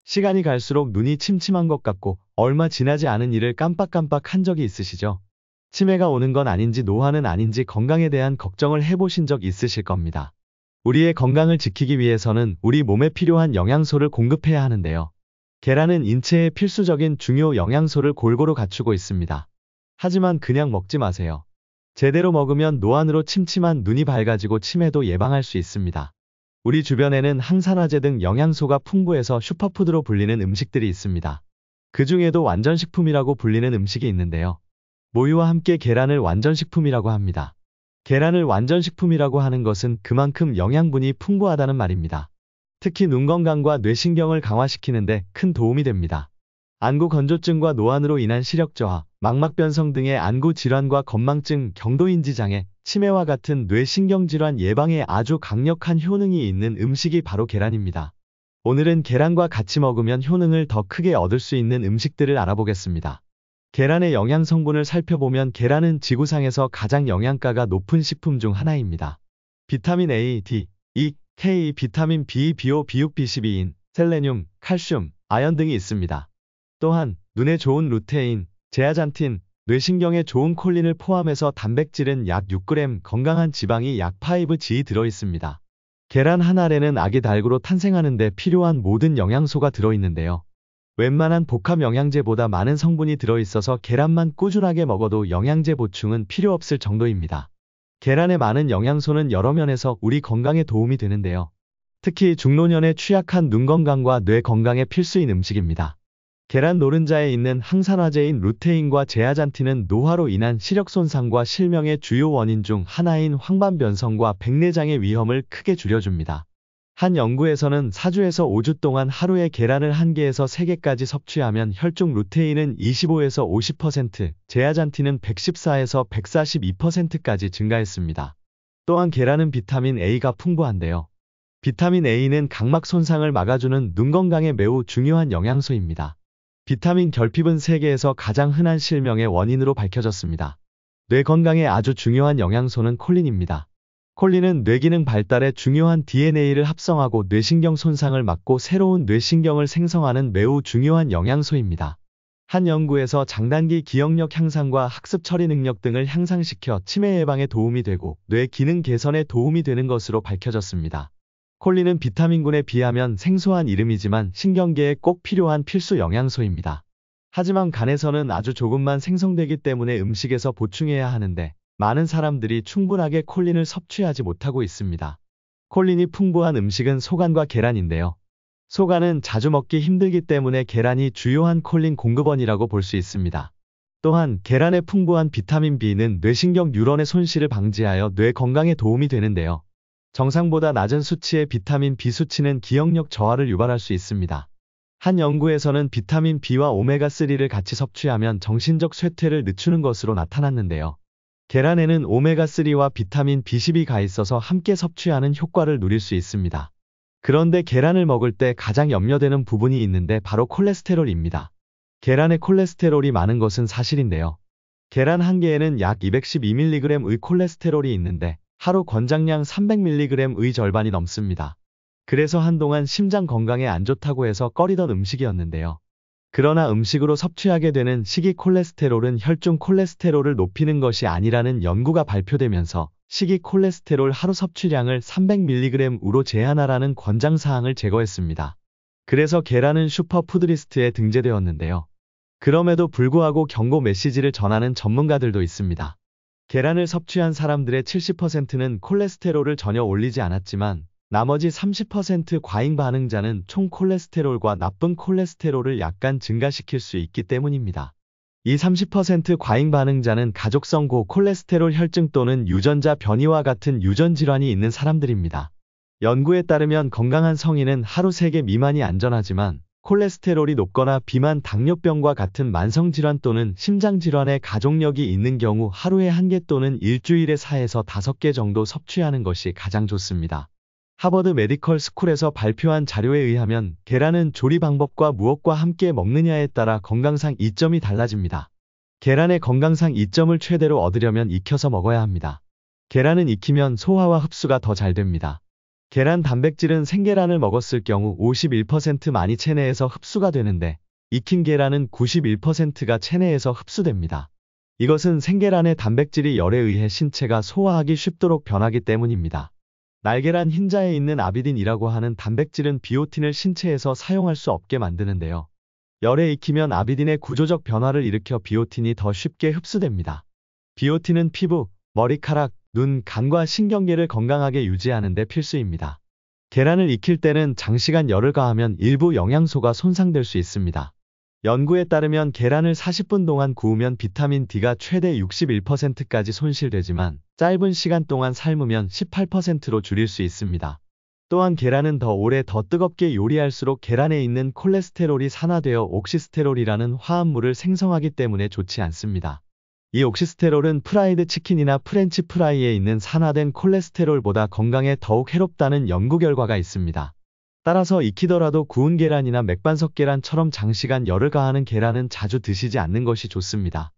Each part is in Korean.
시간이 갈수록 눈이 침침한 것 같고 얼마 지나지 않은 일을 깜빡깜빡 한 적이 있으시죠? 치매가 오는 건 아닌지 노화는 아닌지 건강에 대한 걱정을 해보신 적 있으실 겁니다. 우리의 건강을 지키기 위해서는 우리 몸에 필요한 영양소를 공급해야 하는데요. 계란은 인체에 필수적인 중요 영양소를 골고루 갖추고 있습니다. 하지만 그냥 먹지 마세요. 제대로 먹으면 노안으로 침침한 눈이 밝아지고 치매도 예방할 수 있습니다. 우리 주변에는 항산화제 등 영양소가 풍부해서 슈퍼푸드로 불리는 음식들이 있습니다. 그 중에도 완전식품이라고 불리는 음식이 있는데요. 모유와 함께 계란을 완전식품이라고 합니다. 계란을 완전식품이라고 하는 것은 그만큼 영양분이 풍부하다는 말입니다. 특히 눈 건강과 뇌신경을 강화시키는데 큰 도움이 됩니다. 안구 건조증과 노안으로 인한 시력 저하, 망막변성 등의 안구 질환과 건망증, 경도인지 장애, 치매와 같은 뇌신경 질환 예방에 아주 강력한 효능이 있는 음식이 바로 계란입니다. 오늘은 계란과 같이 먹으면 효능을 더 크게 얻을 수 있는 음식들을 알아보겠습니다. 계란의 영양 성분을 살펴보면 계란은 지구상에서 가장 영양가가 높은 식품 중 하나입니다. 비타민 A, D, E, K, 비타민 B, B5, B6, B12인, 셀레늄, 칼슘, 아연 등이 있습니다. 또한 눈에 좋은 루테인, 제아잔틴, 뇌신경에 좋은 콜린을 포함해서 단백질은 약 6g, 건강한 지방이 약 5g 들어있습니다. 계란 한 알에는 아기 닭으로 탄생하는 데 필요한 모든 영양소가 들어있는데요. 웬만한 복합 영양제보다 많은 성분이 들어있어서 계란만 꾸준하게 먹어도 영양제 보충은 필요 없을 정도입니다. 계란의 많은 영양소는 여러 면에서 우리 건강에 도움이 되는데요. 특히 중노년에 취약한 눈 건강과 뇌 건강에 필수인 음식입니다. 계란 노른자에 있는 항산화제인 루테인과 제아잔틴은 노화로 인한 시력 손상과 실명의 주요 원인 중 하나인 황반변성과 백내장의 위험을 크게 줄여줍니다. 한 연구에서는 4주에서 5주 동안 하루에 계란을 1개에서 3개까지 섭취하면 혈중 루테인은 25에서 50%, 제아잔틴은 114에서 142%까지 증가했습니다. 또한 계란은 비타민 A가 풍부한데요. 비타민 A는 각막 손상을 막아주는 눈 건강에 매우 중요한 영양소입니다. 비타민 결핍은 세계에서 가장 흔한 실명의 원인으로 밝혀졌습니다. 뇌 건강에 아주 중요한 영양소는 콜린입니다. 콜린은 뇌기능 발달에 중요한 DNA를 합성하고 뇌신경 손상을 막고 새로운 뇌신경을 생성하는 매우 중요한 영양소입니다. 한 연구에서 장단기 기억력 향상과 학습 처리 능력 등을 향상시켜 치매 예방에 도움이 되고 뇌 기능 개선에 도움이 되는 것으로 밝혀졌습니다. 콜린은 비타민군에 비하면 생소한 이름이지만 신경계에 꼭 필요한 필수 영양소입니다. 하지만 간에서는 아주 조금만 생성되기 때문에 음식에서 보충해야 하는데 많은 사람들이 충분하게 콜린을 섭취하지 못하고 있습니다. 콜린이 풍부한 음식은 소간과 계란인데요. 소간은 자주 먹기 힘들기 때문에 계란이 주요한 콜린 공급원이라고 볼 수 있습니다. 또한 계란에 풍부한 비타민 B는 뇌신경 뉴런의 손실을 방지하여 뇌 건강에 도움이 되는데요. 정상보다 낮은 수치의 비타민 B 수치는 기억력 저하를 유발할 수 있습니다. 한 연구에서는 비타민 B와 오메가3를 같이 섭취하면 정신적 쇠퇴를 늦추는 것으로 나타났는데요. 계란에는 오메가3와 비타민 B12가 있어서 함께 섭취하는 효과를 누릴 수 있습니다. 그런데 계란을 먹을 때 가장 염려되는 부분이 있는데 바로 콜레스테롤입니다. 계란에 콜레스테롤이 많은 것은 사실인데요. 계란 한 개에는 약 212mg의 콜레스테롤이 있는데 하루 권장량 300mg의 절반이 넘습니다. 그래서 한동안 심장 건강에 안 좋다고 해서 꺼리던 음식이었는데요. 그러나 음식으로 섭취하게 되는 식이 콜레스테롤은 혈중 콜레스테롤을 높이는 것이 아니라는 연구가 발표되면서 식이 콜레스테롤 하루 섭취량을 300mg으로 제한하라는 권장사항을 제거했습니다. 그래서 계란은 슈퍼푸드리스트에 등재되었는데요. 그럼에도 불구하고 경고 메시지를 전하는 전문가들도 있습니다. 계란을 섭취한 사람들의 70%는 콜레스테롤을 전혀 올리지 않았지만 나머지 30% 과잉 반응자는 총 콜레스테롤과 나쁜 콜레스테롤을 약간 증가시킬 수 있기 때문입니다. 이 30% 과잉 반응자는 가족성 고콜레스테롤 혈증 또는 유전자 변이와 같은 유전 질환이 있는 사람들입니다. 연구에 따르면 건강한 성인은 하루 3개 미만이 안전하지만 콜레스테롤이 높거나 비만, 당뇨병과 같은 만성질환 또는 심장질환의 가족력이 있는 경우 하루에 1개 또는 일주일에 4에서 5개 정도 섭취하는 것이 가장 좋습니다. 하버드 메디컬 스쿨에서 발표한 자료에 의하면 계란은 조리 방법과 무엇과 함께 먹느냐에 따라 건강상 이점이 달라집니다. 계란의 건강상 이점을 최대로 얻으려면 익혀서 먹어야 합니다. 계란은 익히면 소화와 흡수가 더 잘 됩니다. 계란 단백질은 생계란을 먹었을 경우 51% 많이 체내에서 흡수가 되는데 익힌 계란은 91%가 체내에서 흡수됩니다. 이것은 생계란의 단백질이 열에 의해 신체가 소화하기 쉽도록 변하기 때문입니다. 날계란 흰자에 있는 아비딘이라고 하는 단백질은 비오틴을 신체에서 사용할 수 없게 만드는데요. 열에 익히면 아비딘의 구조적 변화를 일으켜 비오틴이 더 쉽게 흡수됩니다. 비오틴은 피부, 머리카락, 눈, 간과 신경계를 건강하게 유지하는 데 필수입니다. 계란을 익힐 때는 장시간 열을 가하면 일부 영양소가 손상될 수 있습니다. 연구에 따르면 계란을 40분 동안 구우면 비타민 D가 최대 61%까지 손실되지만 짧은 시간 동안 삶으면 18%로 줄일 수 있습니다. 또한 계란은 더 오래 더 뜨겁게 요리할수록 계란에 있는 콜레스테롤이 산화되어 옥시스테롤이라는 화합물을 생성하기 때문에 좋지 않습니다. 이 옥시스테롤은 프라이드 치킨이나 프렌치 프라이에 있는 산화된 콜레스테롤보다 건강에 더욱 해롭다는 연구 결과가 있습니다. 따라서 익히더라도 구운 계란이나 맥반석 계란처럼 장시간 열을 가하는 계란은 자주 드시지 않는 것이 좋습니다.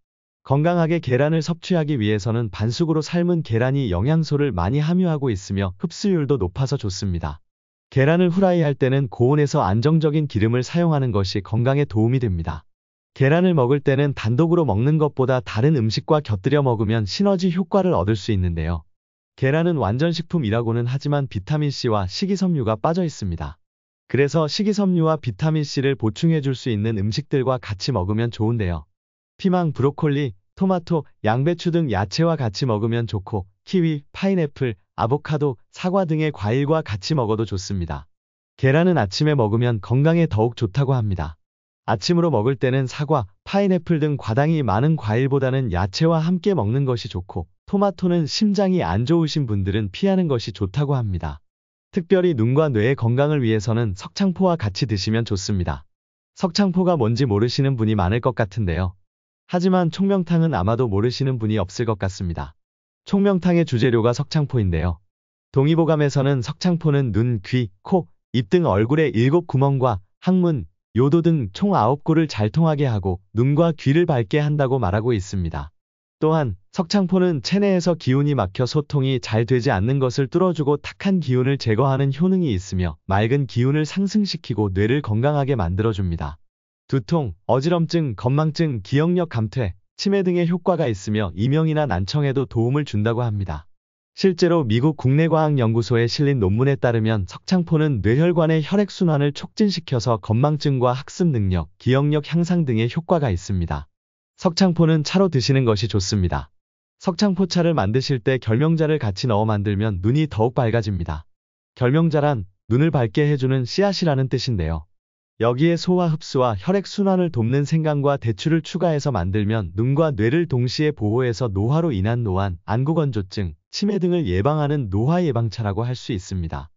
건강하게 계란을 섭취하기 위해서는 반숙으로 삶은 계란이 영양소를 많이 함유하고 있으며 흡수율도 높아서 좋습니다. 계란을 후라이할 때는 고온에서 안정적인 기름을 사용하는 것이 건강에 도움이 됩니다. 계란을 먹을 때는 단독으로 먹는 것보다 다른 음식과 곁들여 먹으면 시너지 효과를 얻을 수 있는데요. 계란은 완전식품이라고는 하지만 비타민C와 식이섬유가 빠져 있습니다. 그래서 식이섬유와 비타민C를 보충해 줄 수 있는 음식들과 같이 먹으면 좋은데요. 피망, 브로콜리, 토마토, 양배추 등 야채와 같이 먹으면 좋고 키위, 파인애플, 아보카도, 사과 등의 과일과 같이 먹어도 좋습니다. 계란은 아침에 먹으면 건강에 더욱 좋다고 합니다. 아침으로 먹을 때는 사과, 파인애플 등 과당이 많은 과일보다는 야채와 함께 먹는 것이 좋고 토마토는 심장이 안 좋으신 분들은 피하는 것이 좋다고 합니다. 특별히 눈과 뇌의 건강을 위해서는 석창포와 같이 드시면 좋습니다. 석창포가 뭔지 모르시는 분이 많을 것 같은데요. 하지만 총명탕은 아마도 모르시는 분이 없을 것 같습니다. 총명탕의 주재료가 석창포인데요. 동의보감에서는 석창포는 눈, 귀, 코, 입 등 얼굴의 7구멍과 항문, 요도 등 총 9구를 잘 통하게 하고 눈과 귀를 밝게 한다고 말하고 있습니다. 또한 석창포는 체내에서 기운이 막혀 소통이 잘 되지 않는 것을 뚫어주고 탁한 기운을 제거하는 효능이 있으며 맑은 기운을 상승시키고 뇌를 건강하게 만들어줍니다. 두통, 어지럼증, 건망증, 기억력 감퇴, 치매 등의 효과가 있으며 이명이나 난청에도 도움을 준다고 합니다. 실제로 미국 국내과학연구소에 실린 논문에 따르면 석창포는 뇌혈관의 혈액순환을 촉진시켜서 건망증과 학습 능력, 기억력 향상 등의 효과가 있습니다. 석창포는 차로 드시는 것이 좋습니다. 석창포차를 만드실 때 결명자를 같이 넣어 만들면 눈이 더욱 밝아집니다. 결명자란 눈을 밝게 해주는 씨앗이라는 뜻인데요. 여기에 소화 흡수와 혈액순환을 돕는 생강과 대추를 추가해서 만들면 눈과 뇌를 동시에 보호해서 노화로 인한 노안, 안구건조증, 치매 등을 예방하는 노화 예방차라고 할 수 있습니다.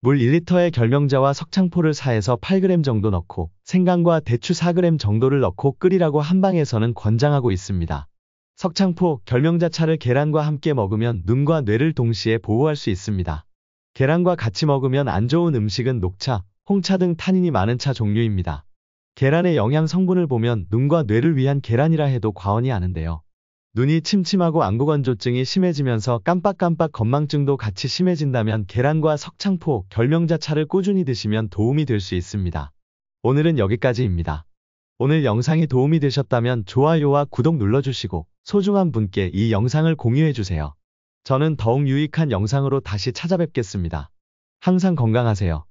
물 1리터에 결명자와 석창포를 4에서 8g 정도 넣고 생강과 대추 4g 정도를 넣고 끓이라고 한방에서는 권장하고 있습니다. 석창포, 결명자차를 계란과 함께 먹으면 눈과 뇌를 동시에 보호할 수 있습니다. 계란과 같이 먹으면 안 좋은 음식은 녹차, 홍차 등 타닌이 많은 차 종류입니다. 계란의 영양 성분을 보면 눈과 뇌를 위한 계란이라 해도 과언이 아닌데요. 눈이 침침하고 안구건조증이 심해지면서 깜빡깜빡 건망증도 같이 심해진다면 계란과 석창포, 결명자차를 꾸준히 드시면 도움이 될 수 있습니다. 오늘은 여기까지입니다. 오늘 영상이 도움이 되셨다면 좋아요와 구독 눌러주시고 소중한 분께 이 영상을 공유해주세요. 저는 더욱 유익한 영상으로 다시 찾아뵙겠습니다. 항상 건강하세요.